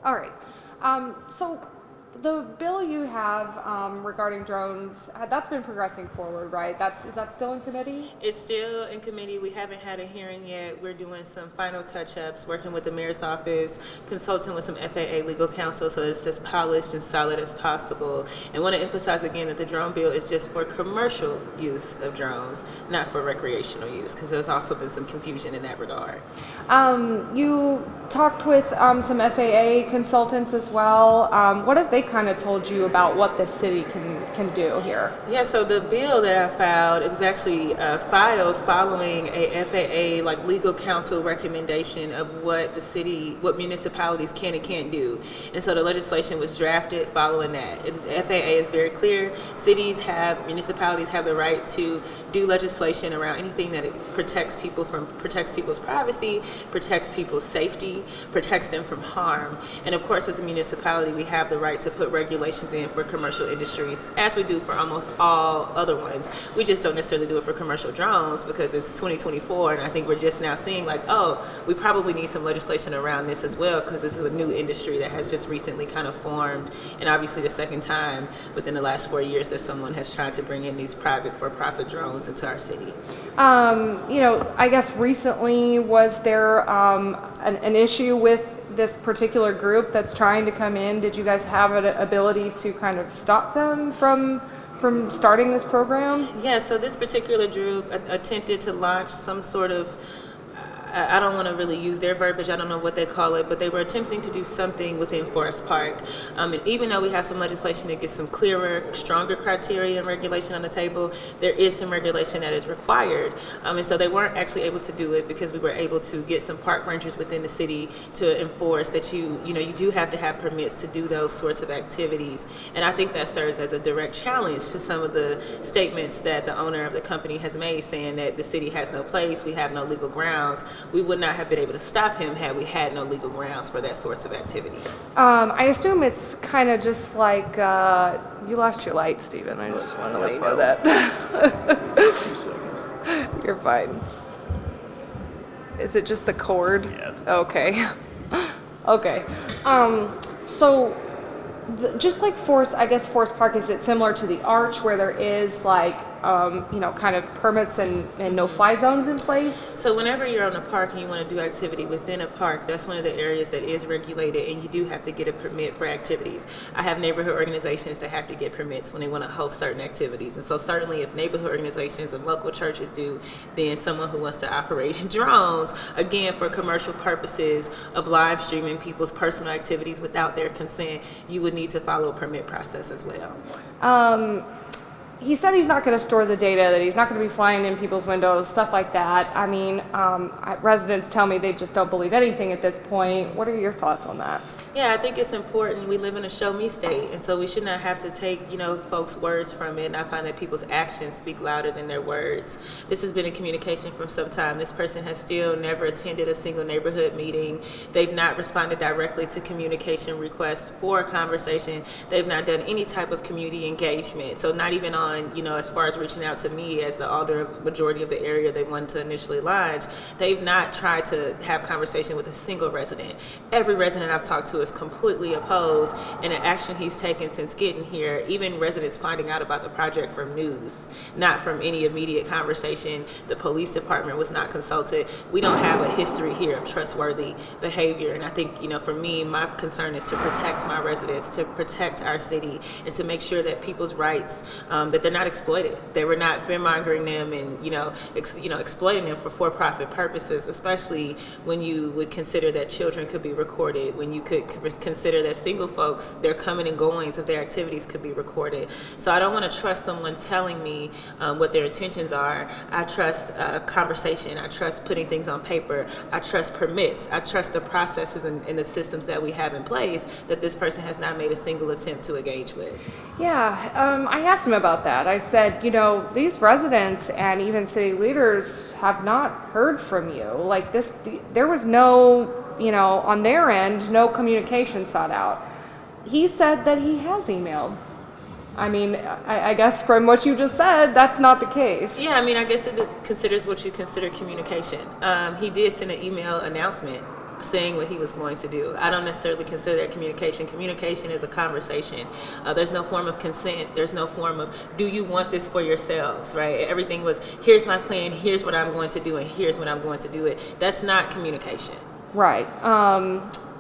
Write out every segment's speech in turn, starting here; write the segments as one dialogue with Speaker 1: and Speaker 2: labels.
Speaker 1: All right. So the bill you have regarding drones, that's been progressing forward, right? Is that still in committee?
Speaker 2: It's still in committee. We haven't had a hearing yet. We're doing some final touch-ups, working with the mayor's office, consulting with some FAA legal counsel so it's as polished and solid as possible. And want to emphasize again that the drone bill is just for commercial use of drones, not for recreational use, because there's also been some confusion in that regard.
Speaker 1: You talked with some FAA consultants as well. What have they kind of told you about what the city can do here?
Speaker 2: Yeah, so the bill that I filed, it was actually filed following a FAA legal counsel recommendation of what municipalities can and can't do. And so the legislation was drafted following that. The FAA is very clear. Municipalities have the right to do legislation around anything that protects people's privacy, protects people's safety, protects them from harm. And of course, as a municipality, we have the right to put regulations in for commercial industries, as we do for almost all other ones. We just don't necessarily do it for commercial drones because it's 2024, and I think we're just now seeing we probably need some legislation around this as well, because this is a new industry that has just recently kind of formed, and obviously the second time within the last 4 years that someone has tried to bring in these private for-profit drones into our city.
Speaker 1: I guess recently was there an issue with this particular group that's trying to come in? Did you guys have an ability to kind of stop them from starting this program?
Speaker 2: Yeah, so this particular group attempted to launch some sort of, I don't want to really use their verbiage, I don't know what they call it, but they were attempting to do something within Forest Park. And even though we have some legislation that gets some clearer, stronger criteria and regulation on the table, there is some regulation that is required. And so they weren't actually able to do it because we were able to get some park rangers within the city to enforce that you do have to have permits to do those sorts of activities. And I think that serves as a direct challenge to some of the statements that the owner of the company has made, saying that the city has no place, we have no legal grounds. We would not have been able to stop him had we had no legal grounds for that sorts of activity.
Speaker 1: I assume it's kind of just like, you lost your light, Stephen. I just want to let you know that.
Speaker 3: 2 seconds.
Speaker 1: You're fine. Is it just the cord?
Speaker 3: Yeah.
Speaker 1: Okay. Okay. So just like Forest Park, is it similar to the Arch where there is kind of permits and no-fly zones in place?
Speaker 2: So whenever you're on a park and you want to do activity within a park, that's one of the areas that is regulated, and you do have to get a permit for activities. I have neighborhood organizations that have to get permits when they want to host certain activities. And so certainly if neighborhood organizations and local churches do, then someone who wants to operate drones, again, for commercial purposes of live streaming people's personal activities without their consent, you would need to follow a permit process as well.
Speaker 1: He said he's not going to store the data, that he's not going to be flying in people's windows, stuff like that. I mean, residents tell me they just don't believe anything at this point. What are your thoughts on that?
Speaker 2: Yeah, I think it's important. We live in a show me state, and so we should not have to take, folks' words from it. And I find that people's actions speak louder than their words. This has been in communication from some time. This person has still never attended a single neighborhood meeting. They've not responded directly to communication requests for a conversation. They've not done any type of community engagement. So not even on, as far as reaching out to me as the alder of majority of the area they wanted to initially lodge, they've not tried to have conversation with a single resident. Every resident I've talked to is completely opposed, and an action he's taken since getting here, even residents finding out about the project from news, not from any immediate conversation. The police department was not consulted. We don't have a history here of trustworthy behavior, and I think, for me, my concern is to protect my residents, to protect our city, and to make sure that people's rights, that they're not exploited, that we're not fear-mongering them and, exploiting them for-profit purposes, especially when you would consider that children could be recorded, when you could consider that single folks, their coming and goings of their activities could be recorded. So I don't want to trust someone telling me what their intentions are. I trust conversation. I trust putting things on paper. I trust permits. I trust the processes and the systems that we have in place that this person has not made a single attempt to engage with.
Speaker 1: Yeah, I asked him about that. I said, these residents and even city leaders have not heard from you. There was no, on their end, no communication sought out. He said that he has emailed. I mean, I guess from what you just said, that's not the case.
Speaker 2: Yeah, I mean, I guess it considers what you consider communication. He did send an email announcement saying what he was going to do. I don't necessarily consider that communication. Communication is a conversation. There's no form of consent. There's no form of, do you want this for yourselves, right? Everything was, here's my plan, here's what I'm going to do, and here's when I'm going to do it. That's not communication.
Speaker 1: Right.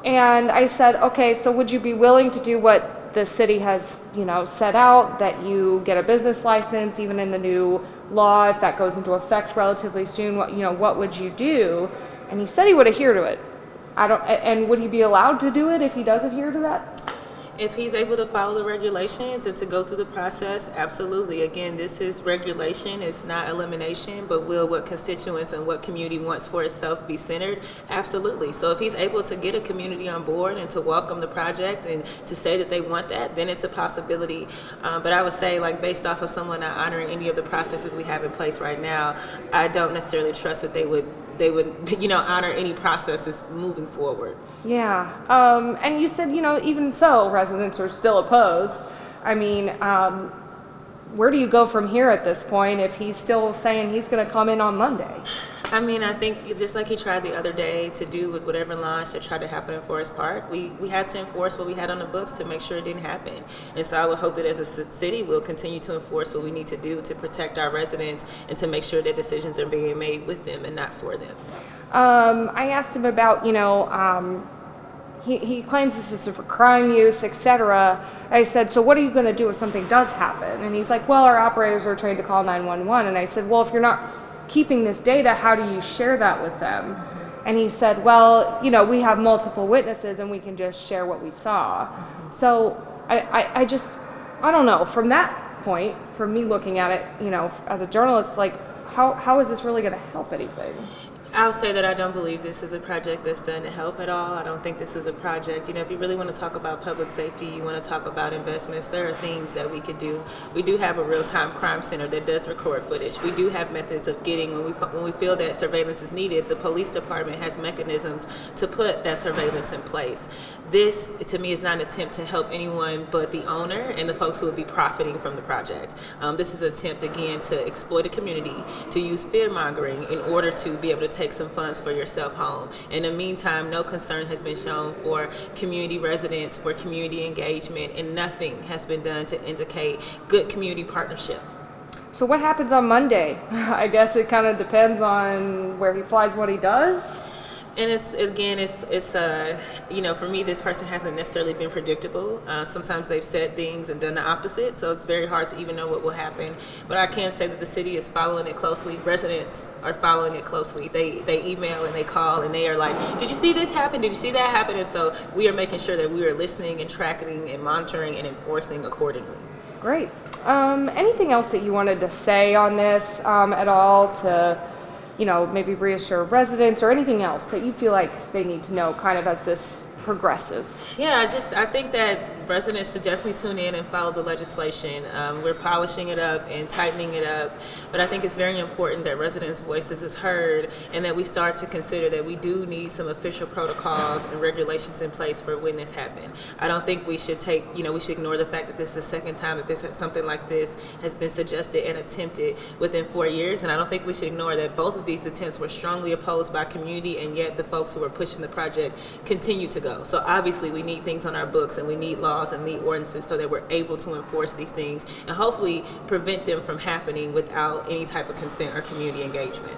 Speaker 1: And I said, okay, so would you be willing to do what the city has, set out, that you get a business license, even in the new law, if that goes into effect relatively soon, what would you do? And he said he would adhere to it. And would he be allowed to do it if he does adhere to that?
Speaker 2: If he's able to follow the regulations and to go through the process, absolutely. Again, this is regulation, it's not elimination, but will what constituents and what community wants for itself be centered? Absolutely. So if he's able to get a community on board and to welcome the project and to say that they want that, then it's a possibility. But I would say, like, based off of someone not honoring any of the processes we have in place right now, I don't necessarily trust that they would honor any processes moving forward.
Speaker 1: Yeah. And you said, even so, residents are still opposed. I mean, where do you go from here at this point if he's still saying he's going to come in on Monday?
Speaker 2: I mean, I think just like he tried the other day to do with whatever launch that tried to happen in Forest Park, we had to enforce what we had on the books to make sure it didn't happen. And so I would hope that as a city, we'll continue to enforce what we need to do to protect our residents and to make sure that decisions are being made with them and not for them.
Speaker 1: I asked him about, he claims this is for crime use, etc. I said, so what are you going to do if something does happen? And he's like, well, our operators are trained to call 911. And I said, well, if you're not keeping this data, how do you share that with them? And he said, well, we have multiple witnesses and we can just share what we saw. So I don't know, from that point, from me looking at it, as a journalist, like, how is this really going to help anything?
Speaker 2: I'll say that I don't believe this is a project that's done to help at all. I don't think this is a project, if you really want to talk about public safety, you want to talk about investments, there are things that we could do. We do have a real-time crime center that does record footage. We do have methods of getting, when we feel that surveillance is needed, the police department has mechanisms to put that surveillance in place. This, to me, is not an attempt to help anyone but the owner and the folks who would be profiting from the project. This is an attempt, again, to exploit a community, to use fear-mongering in order to be able to take some funds for yourself home. In the meantime, no concern has been shown for community residents, for community engagement, and nothing has been done to indicate good community partnership.
Speaker 1: So what happens on Monday? I guess it kind of depends on where he flies, what he does.
Speaker 2: And for me, this person hasn't necessarily been predictable. Sometimes they've said things and done the opposite, so it's very hard to even know what will happen. But I can say that the city is following it closely. Residents are following it closely. They email and they call and they are like, did you see this happen? Did you see that happen? And so we are making sure that we are listening and tracking and monitoring and enforcing accordingly.
Speaker 1: Great. Anything else that you wanted to say on this at all to maybe reassure residents or anything else that you feel like they need to know kind of as this progresses?
Speaker 2: Yeah, I think that residents should definitely tune in and follow the legislation. We're polishing it up and tightening it up, but I think it's very important that residents' voices is heard and that we start to consider that we do need some official protocols and regulations in place for when this happened. I don't think we should we should ignore the fact that this is the second time that something like this has been suggested and attempted within 4 years, and I don't think we should ignore that both of these attempts were strongly opposed by community, and yet the folks who were pushing the project continue to go. So obviously we need things on our books and we need laws and need ordinances so that we're able to enforce these things and hopefully prevent them from happening without any type of consent or community engagement.